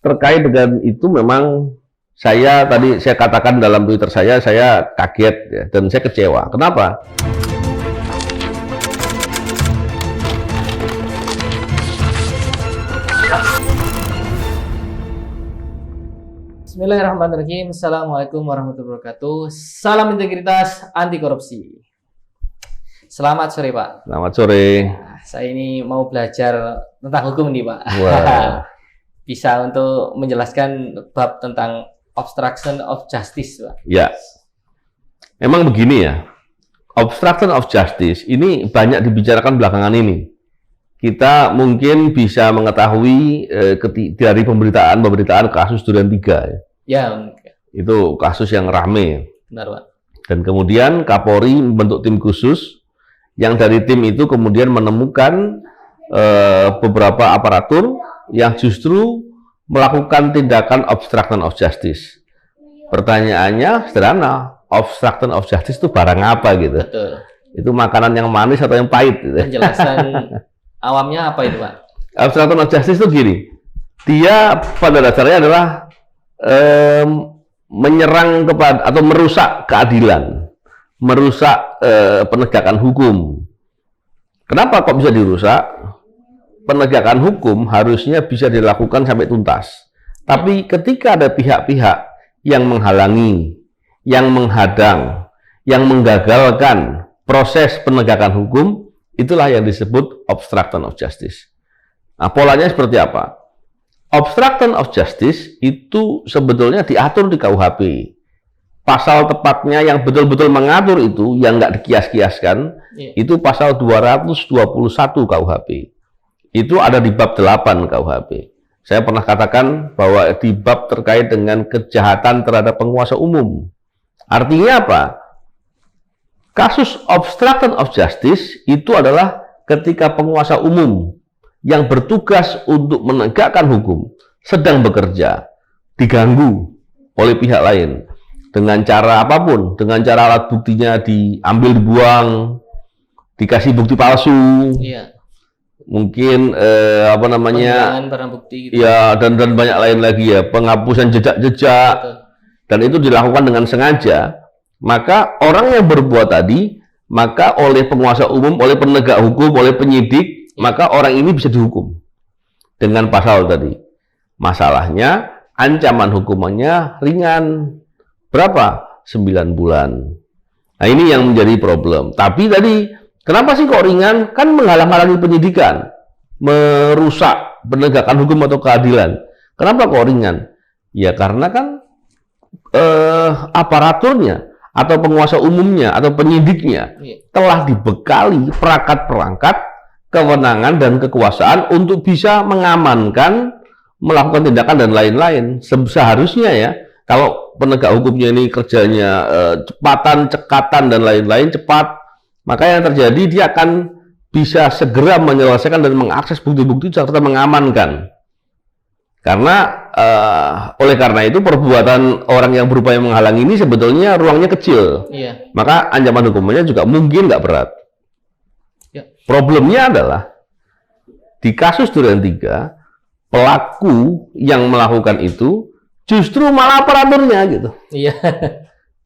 terkait dengan itu memang saya katakan dalam Twitter saya kaget ya, dan saya kecewa. Kenapa? Bismillahirrahmanirrahim. Assalamualaikum warahmatullahi wabarakatuh. Salam integritas, anti korupsi. Selamat sore, Pak. Selamat sore. Saya ini mau belajar tentang hukum nih, Pak. Wah. Bisa untuk menjelaskan bab tentang obstruction of justice, Pak. Ya. Memang begini ya. Obstruction of justice ini banyak dibicarakan belakangan ini. Kita mungkin bisa mengetahui dari pemberitaan kasus Durian 3 ya. Ya. Itu kasus yang rame. Benar, Pak. Dan kemudian Kapolri membentuk tim khusus yang dari tim itu kemudian menemukan beberapa aparatur yang justru melakukan tindakan obstruction of justice. Pertanyaannya sederhana, obstruction of justice itu barang apa gitu? Betul. Itu makanan yang manis atau yang pahit? Gitu. Penjelasan awamnya apa itu, Pak? Obstruction of justice itu gini, dia pada dasarnya adalah menyerang kepada atau merusak keadilan, merusak penegakan hukum. Kenapa kok bisa dirusak? Penegakan hukum harusnya bisa dilakukan sampai tuntas. Tapi ketika ada pihak-pihak yang menghalangi, yang menghadang, yang menggagalkan proses penegakan hukum, itulah yang disebut obstruction of justice. Nah, polanya seperti apa? Obstruction of justice itu sebetulnya diatur di KUHP. Pasal tepatnya yang betul-betul mengatur itu, yang nggak dikias-kiaskan, itu pasal 221 KUHP. Itu ada di bab 8 KUHP. Saya pernah katakan bahwa di bab terkait dengan kejahatan terhadap penguasa umum. Artinya apa? Kasus obstruction of justice itu adalah ketika penguasa umum yang bertugas untuk menegakkan hukum sedang bekerja, diganggu oleh pihak lain dengan cara apapun, dengan cara alat buktinya diambil, dibuang, dikasih bukti palsu, mungkin penghilangan barang bukti gitu. Ya, dan banyak lain lagi ya, penghapusan jejak-jejak, dan itu dilakukan dengan sengaja. Maka orang yang berbuat tadi, maka oleh penguasa umum, oleh penegak hukum, oleh penyidik, maka orang ini bisa dihukum dengan pasal tadi. Masalahnya, ancaman hukumannya ringan. Berapa? 9 bulan. Nah, ini yang menjadi problem. Tapi tadi, kenapa sih kok ringan? Kan menghalang-halangi penyidikan, merusak penegakan hukum atau keadilan. Kenapa kok ringan? Ya karena kan aparaturnya, atau penguasa umumnya, atau penyidiknya telah dibekali perangkat-perangkat, kewenangan dan kekuasaan untuk bisa mengamankan, melakukan tindakan dan lain-lain. Seharusnya ya, kalau penegak hukumnya ini kerjanya cepatan, cekatan dan lain-lain, cepat, maka yang terjadi dia akan bisa segera menyelesaikan dan mengakses bukti-bukti serta mengamankan. Karena oleh karena itu perbuatan orang yang berupaya menghalangi ini sebetulnya ruangnya kecil. Maka ancaman hukumannya juga mungkin nggak berat. Problemnya adalah di kasus Durian 3, pelaku yang melakukan itu justru malah aparaturnya gitu.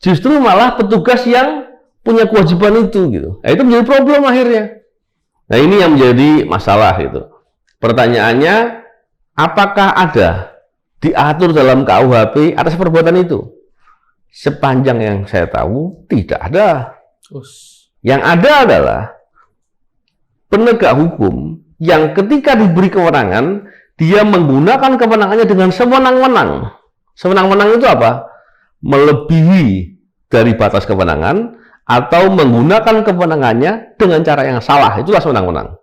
Justru malah petugas yang punya kewajiban itu gitu. Nah, itu menjadi problem akhirnya. Nah, ini yang menjadi masalah gitu. Pertanyaannya, apakah ada diatur dalam KUHP atas perbuatan itu? Sepanjang yang saya tahu, tidak ada. Yang ada adalah penegak hukum yang ketika diberi kewenangan, dia menggunakan kewenangannya dengan sewenang-wenang. Sewenang-wenang itu apa? Melebihi dari batas kewenangan atau menggunakan kewenangannya dengan cara yang salah. Itulah sewenang-wenang.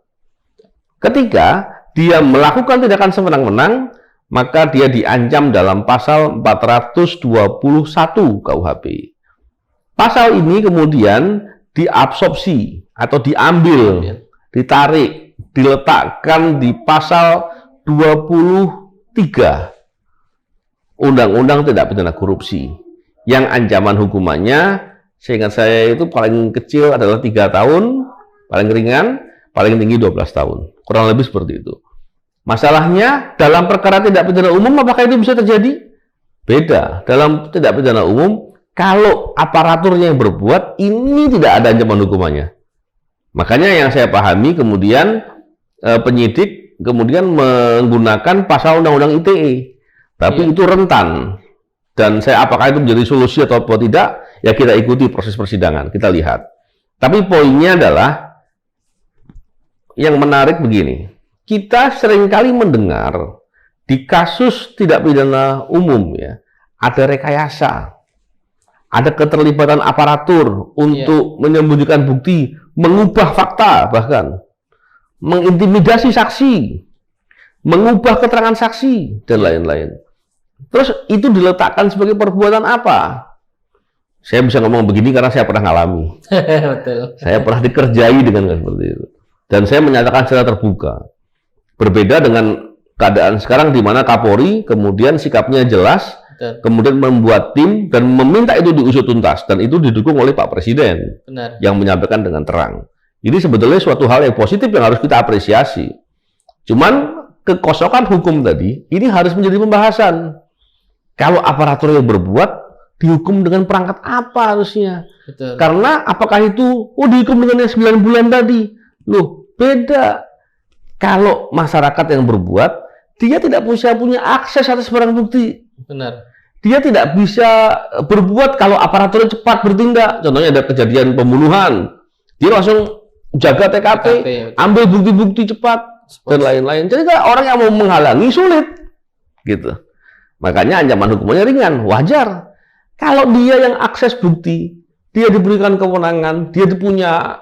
Ketika dia melakukan tindakan sewenang-wenang, maka dia diancam dalam pasal 421 KUHP. Pasal ini kemudian diabsorpsi atau diambil, ditarik, diletakkan di pasal 23 Undang-Undang Tindak Pidana Korupsi, yang ancaman hukumannya, seingat saya itu paling kecil adalah 3 tahun, paling ringan, paling tinggi 12 tahun. Kurang lebih seperti itu. Masalahnya dalam perkara tindak pidana umum apakah itu bisa terjadi? Beda. Dalam tindak pidana umum, kalau aparaturnya yang berbuat, ini tidak ada ancaman hukumannya. Makanya yang saya pahami kemudian penyidik kemudian menggunakan pasal undang-undang ITE. Tapi itu rentan. Dan apakah itu menjadi solusi atau tidak, ya kita ikuti proses persidangan, kita lihat. Tapi poinnya adalah, yang menarik begini, kita seringkali mendengar di kasus tidak pidana umum ya, ada rekayasa, ada keterlibatan aparatur untuk menyembunyikan bukti, mengubah fakta bahkan, mengintimidasi saksi, mengubah keterangan saksi, dan lain-lain. Terus itu diletakkan sebagai perbuatan apa? Saya bisa ngomong begini karena saya pernah ngalami. Betul. Saya pernah dikerjai dengan seperti itu. Dan saya menyatakan secara terbuka. Berbeda dengan keadaan sekarang di mana Kapolri kemudian sikapnya jelas, kemudian membuat tim dan meminta itu diusut tuntas. Dan itu didukung oleh Pak Presiden. Benar. Yang menyampaikan dengan terang. Ini sebetulnya suatu hal yang positif yang harus kita apresiasi. Cuman kekosongan hukum tadi, ini harus menjadi pembahasan. Kalau aparatur yang berbuat, dihukum dengan perangkat apa harusnya? Betul. Karena apakah itu, dihukum dengan yang 9 bulan tadi? Loh, beda. Kalau masyarakat yang berbuat, dia tidak bisa punya akses atas barang bukti. Benar. Dia tidak bisa berbuat kalau aparaturnya cepat bertindak. Contohnya ada kejadian pembunuhan. Dia langsung jaga TKP, ambil bukti-bukti cepat, dan lain-lain. Jadi orang yang mau menghalangi sulit. Gitu. Makanya ancaman hukumannya ringan, wajar. Kalau dia yang akses bukti, dia diberikan kewenangan, dia punya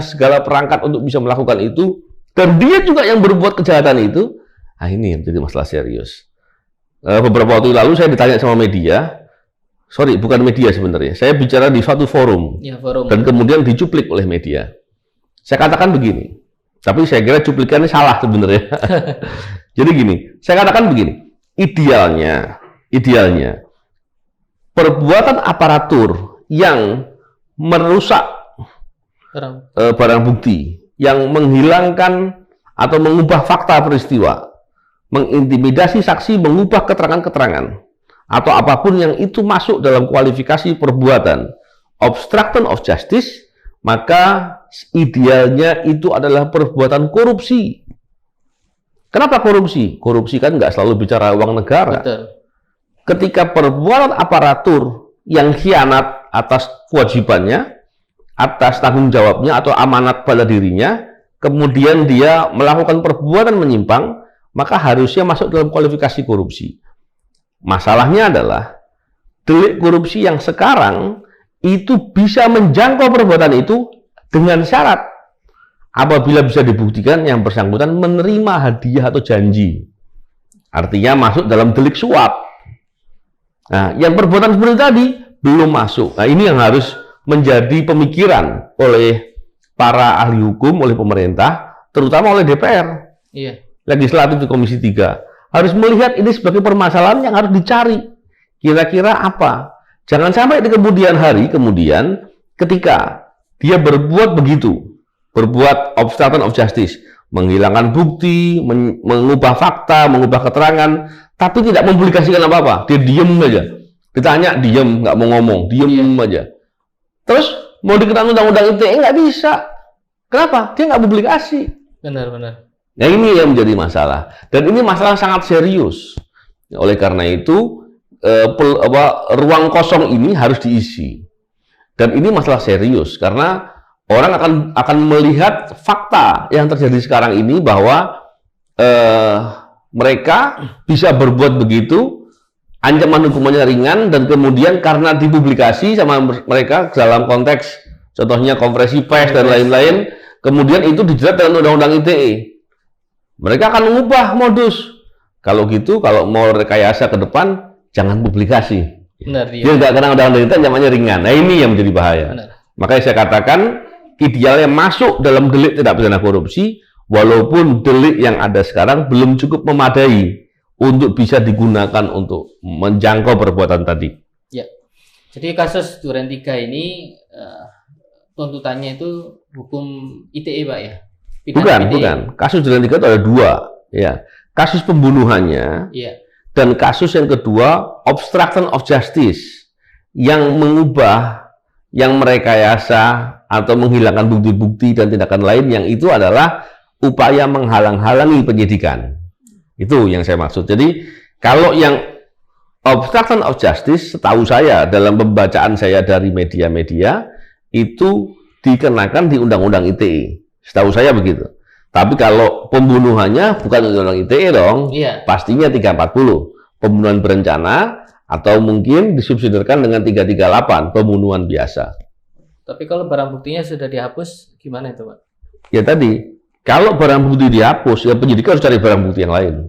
segala perangkat untuk bisa melakukan itu, dan dia juga yang berbuat kejahatan itu, ini menjadi masalah serius. Beberapa waktu lalu saya ditanya sama media, sorry bukan media sebenarnya, saya bicara di suatu forum, dan kemudian dicuplik oleh media. Saya katakan begini, tapi saya kira cuplikannya salah sebenarnya. Jadi gini, saya katakan begini. Idealnya perbuatan aparatur yang merusak barang bukti, yang menghilangkan atau mengubah fakta peristiwa, mengintimidasi saksi, mengubah keterangan-keterangan, atau apapun yang itu masuk dalam kualifikasi perbuatan obstruction of justice, maka idealnya itu adalah perbuatan korupsi. Kenapa korupsi? Korupsi kan nggak selalu bicara uang negara. Betul. Ketika perbuatan aparatur yang khianat atas kewajibannya, atas tanggung jawabnya atau amanat pada dirinya, kemudian dia melakukan perbuatan menyimpang, maka harusnya masuk dalam kualifikasi korupsi. Masalahnya adalah, delik korupsi yang sekarang itu bisa menjangkau perbuatan itu dengan syarat apabila bisa dibuktikan yang bersangkutan menerima hadiah atau janji. Artinya masuk dalam delik suap. Nah, yang perbuatan seperti tadi belum masuk. Nah, ini yang harus menjadi pemikiran oleh para ahli hukum, oleh pemerintah, terutama oleh DPR. Iya. Legislatif di Komisi 3. Harus melihat ini sebagai permasalahan yang harus dicari. Kira-kira apa? Jangan sampai di kemudian hari, ketika dia berbuat begitu, berbuat obstruction of justice, menghilangkan bukti, mengubah fakta, mengubah keterangan, tapi tidak mempublikasikan apa-apa. Dia diem aja. Ditanya, diem, nggak mau ngomong, diem aja. Terus, mau dikenakan undang-undang ITE, nggak bisa. Kenapa? Dia nggak publikasi. Benar-benar. Nah, ini yang menjadi masalah. Dan ini masalah sangat serius. Oleh karena itu, ruang kosong ini harus diisi. Dan ini masalah serius, karena orang akan melihat fakta yang terjadi sekarang ini bahwa mereka bisa berbuat begitu, ancaman hukumannya ringan, dan kemudian karena dipublikasi sama mereka dalam konteks contohnya konferensi pers dan lain-lain, kemudian itu dijerat dengan undang-undang ITE. Mereka akan mengubah modus. Kalau gitu, kalau mau rekayasa ke depan, jangan publikasi. Benar, dia nggak kena undang-undang ITE, ancamannya ringan. Nah, ini yang menjadi bahaya. Benar. Makanya saya katakan idealnya masuk dalam delik tindak pidana korupsi, walaupun delik yang ada sekarang belum cukup memadai untuk bisa digunakan untuk menjangkau perbuatan tadi. Ya, jadi kasus Duren 3 ini tuntutannya itu hukum ITE, Pak ya? Bukan. Kasus Duren 3 itu ada dua. ya. Kasus pembunuhannya Iya. dan kasus yang kedua obstruction of justice yang mengubah, yang merekayasa atau menghilangkan bukti-bukti dan tindakan lain yang itu adalah upaya menghalang-halangi penyidikan. Itu yang saya maksud. Jadi kalau yang obstruction of justice, setahu saya dalam pembacaan saya dari media-media itu dikenakan di Undang-Undang ITE. Setahu saya begitu. Tapi kalau pembunuhannya bukan Undang-Undang ITE dong, Iya. pastinya 340. Pembunuhan berencana atau mungkin disubsidiarkan dengan 338, pembunuhan biasa. Tapi kalau barang buktinya sudah dihapus, gimana itu, Pak? Ya tadi, kalau barang bukti dihapus, ya penyidik harus cari barang bukti yang lain.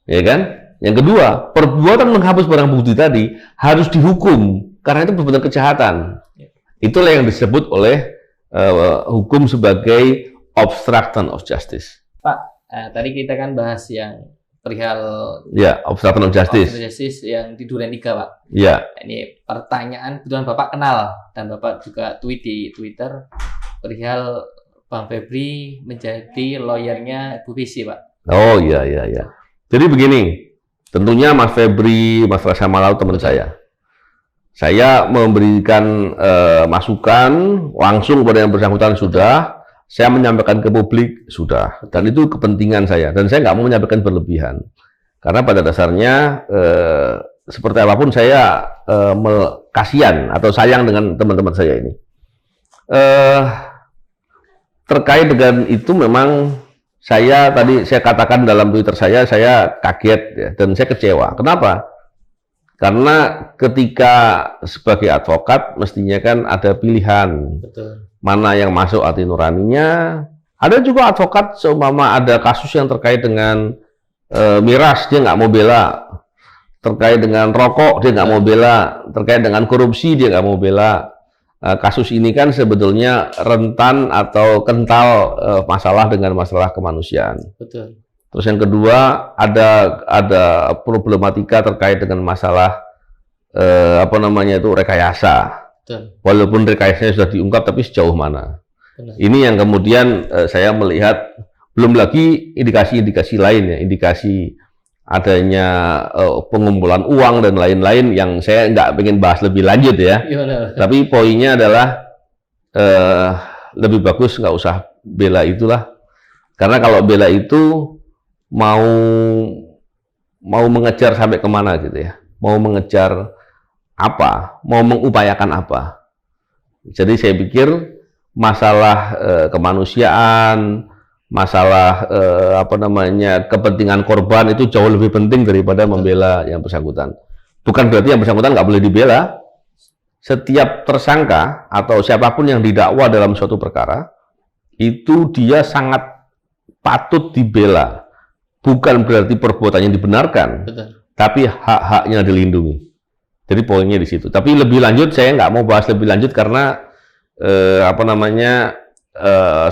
Ya kan? Yang kedua, perbuatan menghapus barang bukti tadi harus dihukum karena itu perbuatan kejahatan. Itulah yang disebut oleh hukum sebagai obstruction of justice. Pak, tadi kita kan bahas yang perihal Ya, obstruction of justice. yang di Duren 3, Pak. Ya, Ini pertanyaan, kebetulan Bapak kenal dan Bapak juga tweet di Twitter perihal Bang Febri menjadi lawyernya Bu Visi, Pak. oh iya, iya, iya. Jadi begini, tentunya Mas Febri, Mas Rasa Malau teman saya. Saya memberikan masukan langsung kepada yang bersangkutan sudah, saya menyampaikan ke publik sudah, dan itu kepentingan saya, dan saya nggak mau menyampaikan berlebihan, karena pada dasarnya seperti apapun saya kasihan atau sayang dengan teman-teman saya ini. Terkait dengan itu memang saya katakan dalam Twitter saya kaget ya, dan saya kecewa. Kenapa? Karena ketika sebagai advokat mestinya kan ada pilihan. Betul. Mana yang masuk hati nuraninya. Ada juga advokat seumpama ada kasus yang terkait dengan miras, dia nggak mau bela. Terkait dengan rokok, dia nggak mau bela. Terkait dengan korupsi, dia nggak mau bela. Kasus ini kan sebetulnya rentan atau kental masalah dengan masalah kemanusiaan. Betul. Terus yang kedua ada problematika terkait dengan masalah rekayasa. Betul. Walaupun rekayasanya sudah diungkap, tapi sejauh mana? Benar. Ini yang kemudian saya melihat belum lagi indikasi-indikasi lain ya, indikasi adanya pengumpulan uang dan lain-lain yang saya nggak pengen bahas lebih lanjut ya. Gimana? Tapi poinnya adalah lebih bagus nggak usah bela itulah, karena kalau bela itu mau mengejar sampai kemana gitu ya, mau mengejar apa, mau mengupayakan apa. Jadi saya pikir masalah kemanusiaan, masalah kepentingan korban itu jauh lebih penting daripada membela yang bersangkutan. Bukan berarti yang bersangkutan nggak boleh dibela. Setiap tersangka atau siapapun yang didakwa dalam suatu perkara itu dia sangat patut dibela. Bukan berarti perbuatannya dibenarkan, Betul. tapi hak-haknya dilindungi. Jadi poinnya di situ. Tapi lebih lanjut saya nggak mau bahas lebih lanjut karena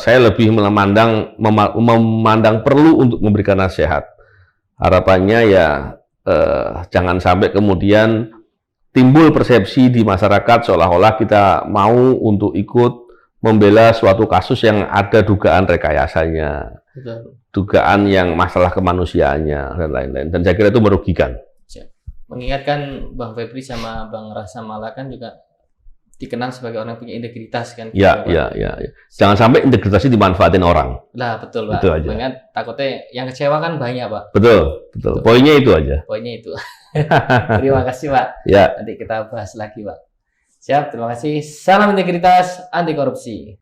saya lebih memandang perlu untuk memberikan nasihat. Harapannya ya jangan sampai kemudian timbul persepsi di masyarakat seolah-olah kita mau untuk ikut membela suatu kasus yang ada dugaan rekayasanya. Betul. Dugaan yang masalah kemanusiaannya dan lain-lain, dan saya kira itu merugikan. Mengingatkan Bang Febri sama Bang Rasa Mala kan juga dikenal sebagai orang yang punya integritas kan. Ya. Jangan sampai integritasnya dimanfaatin orang. Lah betul, Pak. Itu aja. Mengingat takutnya yang kecewa kan banyak, Pak. Betul. Poinnya itu aja. Poinnya itu. Terima kasih, Pak. Ya. Nanti kita bahas lagi, Pak. Siap, terima kasih. Salam integritas, anti korupsi.